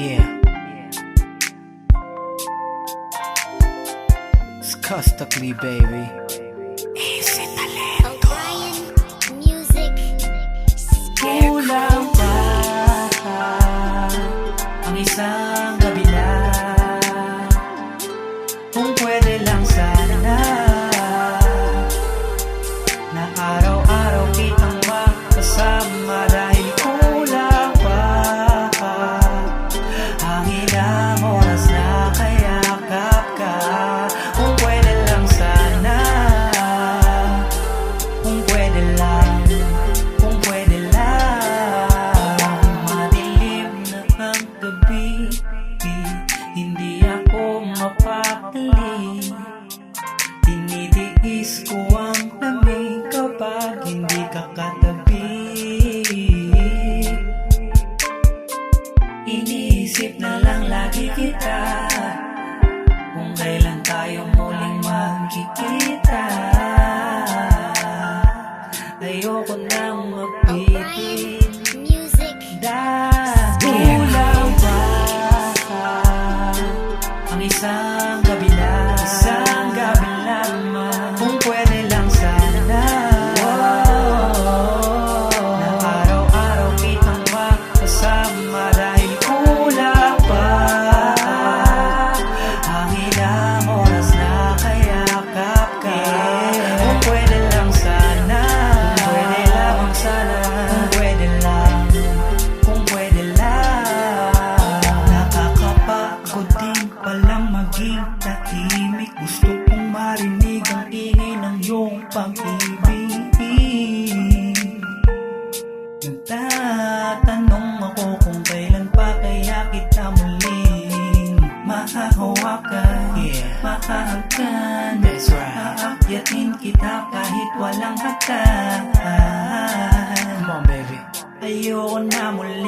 Yeah. It's Custically, baby. Easy talento. O'Brien Music. Kulang pa ang isang gabi lang. Kung pwede lang sana na araw-araw kitang makasama. Dahil kulang pa ang ilang oras na kayakap ka. Kung pwede lang sana, kung pwede lang, kung pwede lang. Madilim na ang gabi, hindi ako mapakali. Tinitiis ko ang lamig kapag hindi ka katabi. Iniisip na lang lagi kita, kung kailan tayo muling magkikita. Ayoko nang magpipil Music. dahil kulang pa ang isang gabi lang. Isang gabi lamang. Kung pwede lang sana na araw-araw kitang makasama. Dahil kulang pa ang ilang oras na kayakap ka. Kung pwede lang sana, kung pwede lamang sana, kung pwede lang, kung pwede lang. Nakakapagod din palang maging tahimik. Gusto kong marinig ang ingay ng iyong pag-ibig. Nagtatanong ako kung kailan pa kaya kita muling mahahawakan, mahahagkan. Aakyatin kita kahit walang hagdan. Come on, baby. Ayoko na muli